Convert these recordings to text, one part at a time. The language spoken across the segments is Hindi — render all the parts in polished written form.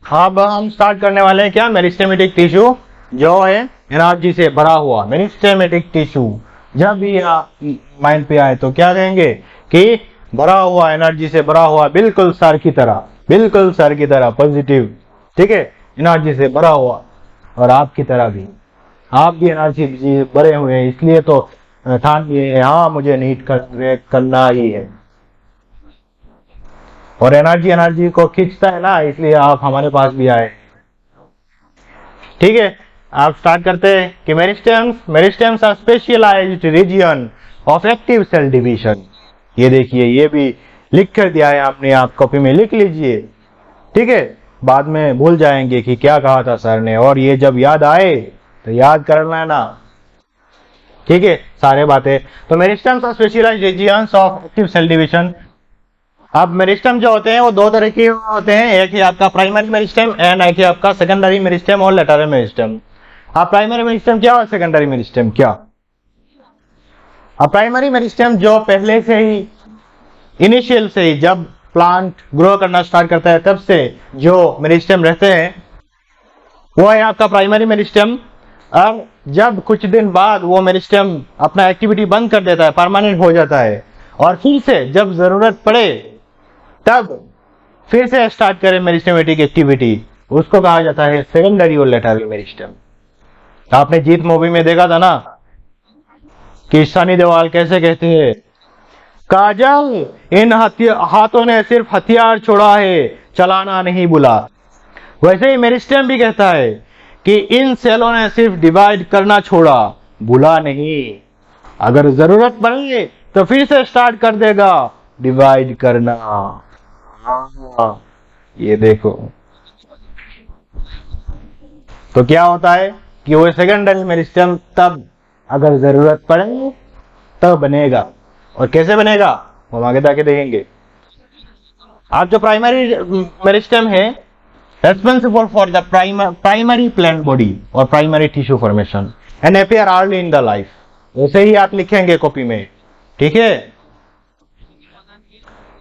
अब हम स्टार्ट करने वाले हैं क्या, मेरिस्टेमेटिक टिश्यू जो है एनर्जी से भरा हुआ। मेरिस्टेमेटिक टिश्यू जब भी आप माइंड पे आए तो क्या कहेंगे कि भरा हुआ, एनर्जी से भरा हुआ, बिल्कुल सर की तरह, बिल्कुल सर की तरह पॉजिटिव, ठीक है, एनर्जी से भरा हुआ। और आपकी तरह भी, आप भी एनर्जी से भरे हुए हैं, इसलिए तो ठान लिए हाँ मुझे नीट करना ही है। और एनर्जी एनर्जी को खींचता है ना, इसलिए आप हमारे पास भी आए। ठीक है, आप स्टार्ट करते हैं कि meristems are specialised region of active cell division. ये देखिए, ये भी लिख कर दिया है आपने, आप कॉपी में लिख लीजिए। ठीक है, बाद में भूल जाएंगे कि क्या कहा था सर ने, और ये जब याद आए तो याद करना है ना। ठीक है, सारे बातें। तो meristems are specialised regions of active cell division. अब मेरिस्टेम जो होते हैं वो दो तरह के होते हैं, एक ही आपका प्राइमरी मेरिस्टेम एंड एक ही आपका सेकेंडरी मेरिस्टेम और लेटरल मेरिस्टेम। अब प्राइमरी मेरिस्टेम क्या और सेकेंडरी मेरिस्टेम क्या? अब प्राइमरी मेरिस्टेम जो पहले से ही, इनिशियल से ही, जब प्लांट ग्रो करना स्टार्ट करता है तब से जो मेरिस्टेम रहते हैं वो है आपका प्राइमरी मेरिस्टेम। अब जब कुछ दिन बाद वो मेरिस्टेम अपना एक्टिविटी बंद कर देता है, परमानेंट हो जाता है, और फिर से जब जरूरत पड़े तब फिर से स्टार्ट करें मेरिस्टेमेटिक एक्टिविटी, उसको कहा जाता है सेकेंडरी और लेटरल मेरिस्टेम। आपने जीत मूवी में देखा था ना कि सनी देओल कैसे कहते हैं, काजल इन हाथों ने सिर्फ हथियार छोड़ा है, चलाना नहीं भूला। वैसे ही मेरिस्टेम भी कहता है कि इन सेलों ने सिर्फ डिवाइड करना छोड़ा, भूला नहीं। अगर जरूरत पड़े तो फिर से स्टार्ट कर देगा डिवाइड करना। ये देखो, तो क्या होता है कि वो सेकेंडरी मेरिस्टेम तब अगर जरूरत पड़े तब बनेगा। और कैसे बनेगा वो आगे जाके देखेंगे। आप जो प्राइमरी मेरिस्टेम है responsible for the primary plant body और primary tissue formation and appear early in the life, वैसे ही आप लिखेंगे कॉपी में। ठीक है,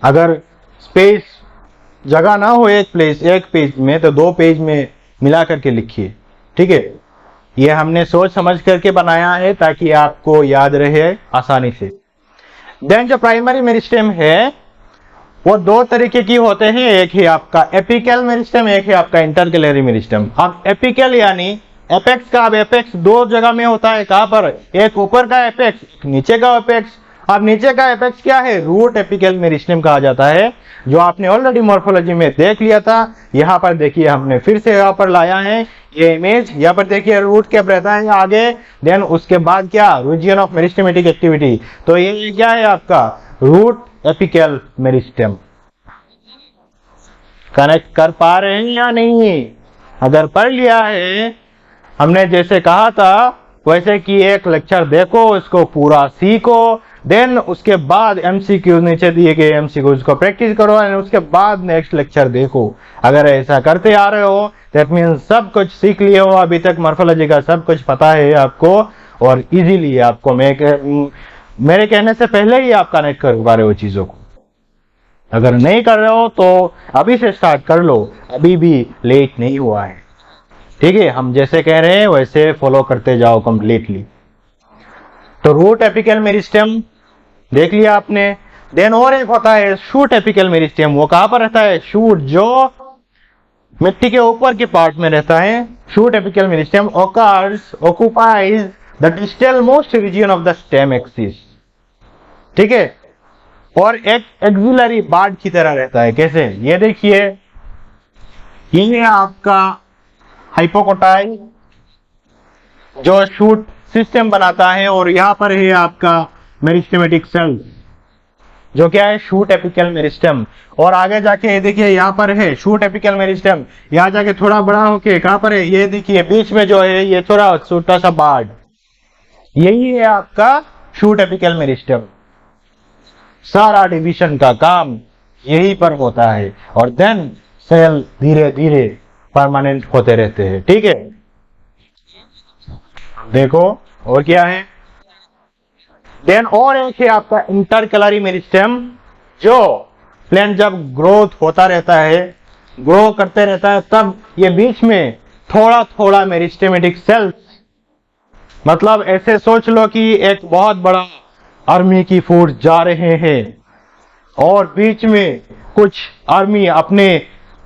अगर स्पेस जगह ना हो एक पेज में तो दो पेज में मिला करके लिखिए। ठीक है, ये हमने सोच समझ करके बनाया है ताकि आपको याद रहे आसानी से। देन जो प्राइमरी मेरिस्टेम है वो दो तरीके की होते हैं, एक ही आपका एपिकल मेरिस्टेम, एक ही आपका इंटरकैलरी मेरिस्टेम। अब एपिकल यानी एपेक्स का, अब एपेक्स दो जगह में होता है, कहां पर, एक ऊपर का एपेक्स, एक नीचे का एपेक्स। अब नीचे का एपेक्स क्या है, रूट एपिकल मेरिस्टेम कहा जाता है, जो आपने ऑलरेडी मॉर्फोलॉजी में देख लिया था। यहाँ पर देखिए, हमने फिर से यहाँ पर लाया है ये इमेज। यहाँ पर देखिए रूट कैप रहता है आगे, देन उसके बाद क्या, रीजन ऑफ मेरिस्टेमेटिक एक्टिविटी। तो ये क्या है आपका रूट एपिकल मेरिस्टेम। कनेक्ट कर पा रहे हैं या नहीं? अगर पढ़ लिया है, हमने जैसे कहा था वैसे कि एक लेक्चर देखो, इसको पूरा सीखो, देन उसके बाद एमसीक्यू नीचे दिए गए एमसीक्यूज को प्रैक्टिस करो, और उसके बाद नेक्स्ट लेक्चर देखो। अगर ऐसा करते आ रहे हो दैट मीन्स सब कुछ सीख लिए हो, अभी तक मॉर्फोलॉजी का सब कुछ पता है आपको, और इजीली आपको मेरे कहने से पहले ही आप कनेक्ट कर पा रहे हो चीजों को। अगर नहीं कर रहे हो तो अभी से स्टार्ट कर लो, अभी भी लेट नहीं हुआ है। ठीक है, हम जैसे कह रहे हैं वैसे फॉलो करते जाओ कंप्लीटली। तो रूट एपिकल मेरिस्टेम देख लिया आपने। देन और एक होता है शूट एपिकल मेरिस्टेम। वो कहां पर रहता है, शूट जो मिट्टी के ऊपर के पार्ट में रहता है। Shoot apical meristem occupies the distal most region of the stem axis। ठीक है, और एक एक्सिलरी बार्ड की तरह रहता है। कैसे, ये देखिए, ये आपका हाइपोकोटाइल जो शूट सिस्टम बनाता है, और यहां पर है आपका मेरिस्टेमेटिक सेल जो क्या है, शूट एपिकल मेरिस्टेम। और आगे जाके ये देखिए, यहाँ पर है शूट एपिकल मेरिस्टेम, यहाँ जाके थोड़ा बड़ा होके कहां पर है, ये देखिए बीच में जो है ये थोड़ा छोटा सा बार्ड, यही है आपका शूट एपिकल मेरिस्टेम। सारा डिवीजन का काम यही पर होता है, और देन सेल धीरे धीरे परमानेंट होते रहते हैं। ठीक है, देखो और क्या है, देन और एक है आपका इंटरकैलरी मेरिस्टेम, जो प्लांट जब ग्रोथ होता रहता है ग्रो करते रहता है, तब ये बीच में थोड़ा थोड़ा मेरिस्टेमेटिक सेल्स, मतलब ऐसे सोच लो कि एक बहुत बड़ा आर्मी की फोर्स जा रहे हैं और बीच में कुछ आर्मी अपने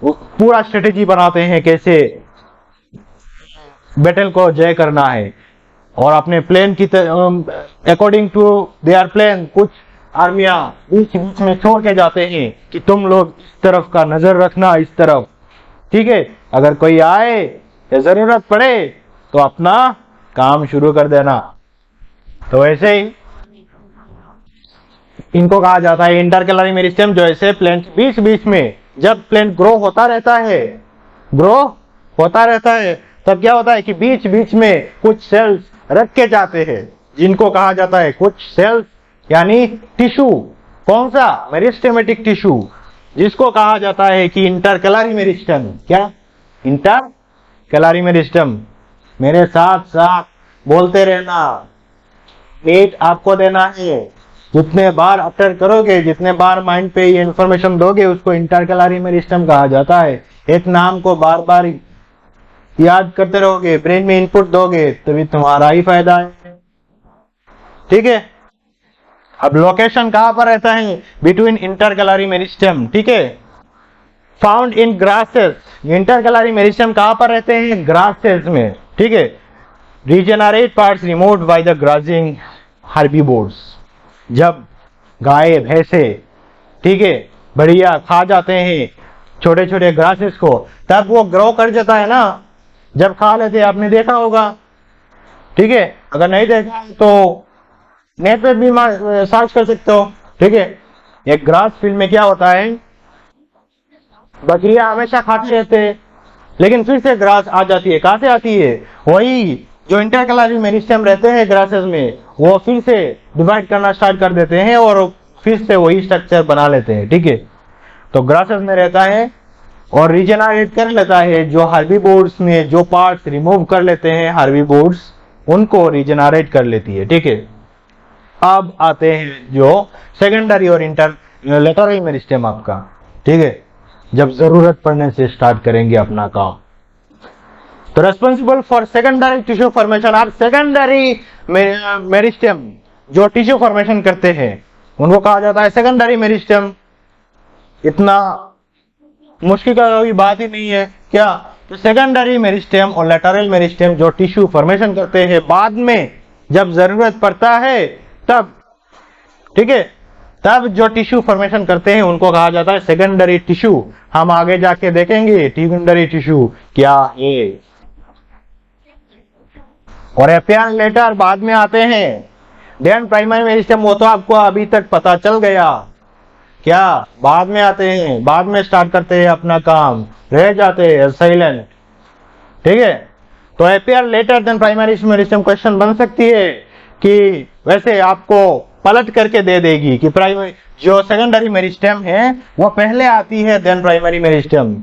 पूरा स्ट्रेटेजी बनाते हैं कैसे बैटल को जय करना है, और अपने प्लेन की अकॉर्डिंग टू देयर प्लान कुछ आर्मियां बीच बीच में छोड़ के जाते हैं कि तुम लोग इस तरफ का नजर रखना, इस तरफ, ठीक है, अगर कोई आए या जरूरत पड़े तो अपना काम शुरू कर देना। तो ऐसे ही इनको कहा जाता है इंटरकैलरी मेरिस्टेम, जो ऐसे प्लेन बीच बीच में जब प्लेन ग्रो होता रहता है तब क्या होता है कि बीच बीच में कुछ सेल्स रख के जाते हैं, जिनको कहा जाता है कुछ सेल्स यानी टिश्यू। कौन सा? मेरिस्टेमेटिक टिश्यू, जिसको कहा जाता है कि इंटरकैलरी मेरिस्टेम। क्या? Intercalary meristem. मेरे साथ साथ बोलते रहना, वेट आपको देना है, जितने बार अटर करोगे, जितने बार माइंड पे ये इंफॉर्मेशन दोगे, उसको इंटरकैलरी मेरिस्टेम कहा जाता है। एक नाम को बार बार याद करते रहोगे, ब्रेन में इनपुट दोगे, तभी तुम्हारा ही फायदा है, ठीक है। अब लोकेशन कहां पर रहता है? बिटवीन इंटरकैलरी मेरिस्टेम, ठीक है, found in grasses. Intercalary meristem कहां पर रहते हैं? ग्रासेस में, ठीक है। Regenerate parts removed by the grazing herbivores. जब गाय भैंसे, ठीक है, बढ़िया खा जाते हैं छोटे छोटे ग्रासेस को, तब वो ग्रो कर जाता है ना, जब खा लेते हैं, आपने देखा होगा, ठीक है। अगर नहीं देखा तो नेट पे भी सर्च कर सकते हो, ठीक है। एक ग्रास फील्ड में क्या होता है, बकरियां हमेशा खाते रहते हैं, लेकिन फिर से ग्रास आ जाती है। कहां से आती है? वही जो इंटरकैलरी मेरिस्टेम रहते हैं ग्रासेस में, वो फिर से डिवाइड करना स्टार्ट कर देते हैं और फिर से वही स्ट्रक्चर बना लेते हैं, ठीक है। तो ग्रासेस में रहता है और रीजनरेट कर लेता है। जो हर्बीवोर्स में जो पार्ट्स रिमूव कर लेते हैं हर्बीवोर्स, उनको रीजनरेट कर लेती है, ठीक है। अब आते हैं जो सेकेंडरी और लेटरल मेरिस्टेम आपका, ठीक है, जब जरूरत पड़ने से स्टार्ट करेंगे अपना काम। तो responsible for secondary tissue formation. आप सेकेंडरी मेरिस्टेम जो टिश्यू फॉर्मेशन करते हैं उनको कहा जाता है सेकेंडरी मेरिस्टेम। इतना मुश्किल का कोई बात ही नहीं है क्या? तो सेकेंडरी मेरिस्टेम और लेटरल मेरिस्टेम जो टिश्यू फॉर्मेशन करते हैं बाद में जब जरूरत पड़ता है तब, ठीक है, तब जो टिश्यू फॉर्मेशन करते हैं उनको कहा जाता है सेकेंडरी टिश्यू। हम आगे जाके देखेंगे सेकेंडरी टिश्यू क्या है। और एपियर लेटर बाद में आते हैं। देन प्राइमरी मेरिस्टेम, वो तो आपको अभी तक पता चल गया, क्या बाद में आते हैं, बाद में स्टार्ट करते हैं अपना काम, रह जाते हैं साइलेंट, ठीक है। तो appear later then primary meristem question बन सकती है कि वैसे आपको पलट करके दे देगी कि प्राइमरी जो सेकेंडरी मेरिस्टेम है वो पहले आती है देन प्राइमरी मेरिस्टेम।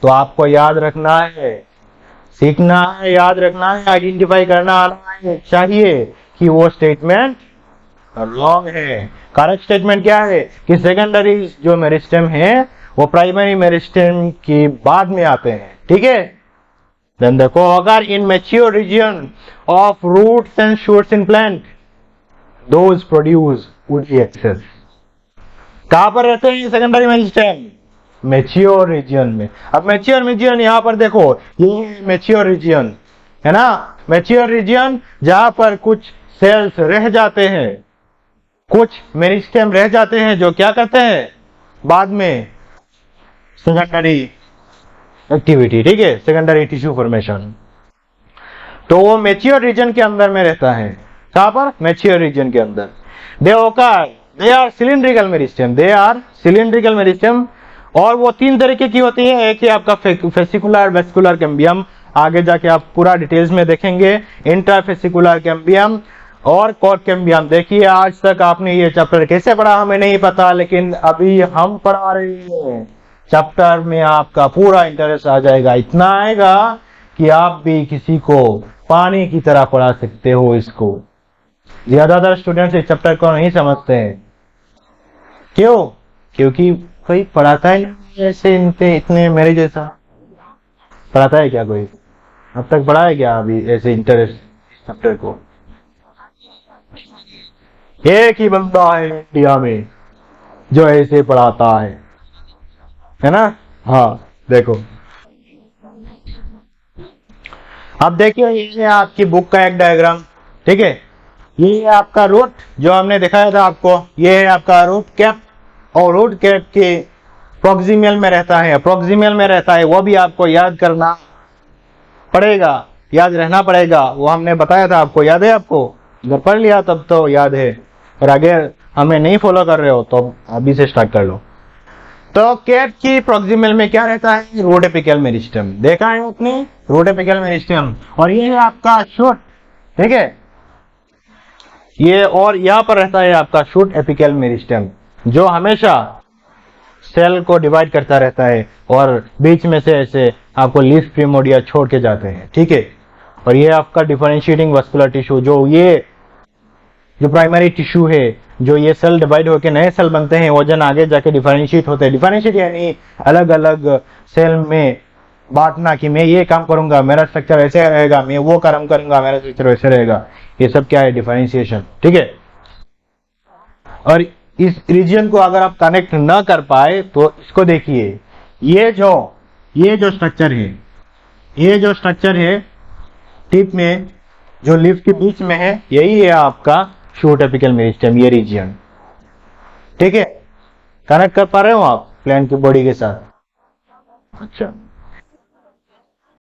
तो आपको याद रखना है, सीखना है, याद रखना है, आइडेंटिफाई करना आना चाहिए कि वो स्टेटमेंट रॉन्ग है। करेक्ट स्टेटमेंट क्या है कि सेकेंडरी जो मेरिस्टेम है वो प्राइमरी मेरिस्टेम के बाद में आते हैं, ठीक है। देन देखो, अगर in mature region of roots and shoots in plant those produce woody axes. कहां पर रहते हैं सेकेंडरी मेरिस्टेम? मैच्योर रीजन में। अब मैच्योर रीजन यहां पर देखो, ये मैच्योर रीजन है ना, मैच्योर रीजन जहां पर कुछ सेल्स रह जाते हैं, कुछ मेरिस्टेम रह जाते हैं जो क्या करते हैं बाद में सेकेंडरी एक्टिविटी, ठीक है, सेकेंडरी टिश्यू फॉर्मेशन। तो वो मैच्योर रीजन के अंदर में रहता है। कहां पर? मैच्योर रीजन के अंदर। They are cylindrical meristem, they are cylindrical meristem. और वो तीन तरीके की होती है, एक ही आपका फेसिकुलर वेस्कुलर कैम्बियम, आगे जाके आप पूरा डिटेल्स में देखेंगे, इंट्राफेसिकुलर कैम्बियम और कोर कैम्बियम। देखिए आज तक आपने ये चैप्टर कैसे पढ़ा हमें नहीं पता, लेकिन अभी हम पढ़ा रहे हैं, चैप्टर में आपका पूरा इंटरेस्ट आ जाएगा, इतना आएगा कि आप भी किसी को पानी की तरह पढ़ा सकते हो इसको। ज्यादातर स्टूडेंट्स इस चैप्टर को नहीं समझते हैं, क्यों? क्योंकि कोई पढ़ाता ही नहीं ऐसे इतने मेरे जैसा पढ़ाता है क्या कोई? अब तक पढ़ा है क्या अभी ऐसे इंटरेस्ट चैप्टर को? एक ही बंदा है इंडिया में जो ऐसे पढ़ाता है ना? हाँ, देखो अब देखिए, ये है आपकी बुक का एक डायग्राम, ठीक है। ये है आपका रूट जो हमने दिखाया था आपको, ये है आपका रूट कैप, और रूट कैप के प्रोक्सिमल में रहता है, प्रोक्सिमल में रहता है, वो भी आपको याद करना पड़ेगा, याद रहना पड़ेगा। वो हमने बताया था आपको, याद है आपको? अगर पढ़ लिया तब तो याद है, और अगर हमें नहीं फॉलो कर रहे हो तो अभी से स्टार्ट कर लो। तो कैप की प्रोक्सिमल में क्या रहता है? रूट एपिकल मेरिस्टेम, देखा है आपने? रूट एपिकल मेरिस्टेम, और ये है आपका शूट, ठीक है। ये और यहाँ पर रहता है आपका शूट एपिकल मेरिस्टेम, जो हमेशा सेल को डिवाइड करता रहता है, और बीच में से ऐसे आपको लीफ प्रिमोडिया छोड़ के जाते हैं, ठीक है। और ये आपका डिफरेंशिएटिंग वस्कुलर टिश्यू, जो प्राइमरी टिश्यू है, जो ये सेल डिवाइड होकर नए सेल बनते हैं, वजन आगे जाके डिफरेंशिएट होते हैं। डिफरेंशिएट यानी अलग अलग सेल में बांटना, कि मैं ये काम करूंगा मेरा स्ट्रक्चर ऐसे रहेगा, मैं वो काम करूंगा मेरा स्ट्रक्चर वैसे रहेगा। ये सब क्या है? डिफरेंशिएशन, ठीक है। और इस रीजन को अगर आप कनेक्ट न कर पाए तो इसको देखिए, ये जो स्ट्रक्चर है, ये जो स्ट्रक्चर है टिप में, जो लिफ के बीच में है, यही है आपका शूट एपिकल मेरिस्टेम, ये रीजन, ठीक है। कनेक्ट कर पा रहे हो आप प्लांट की बॉडी के साथ? अच्छा।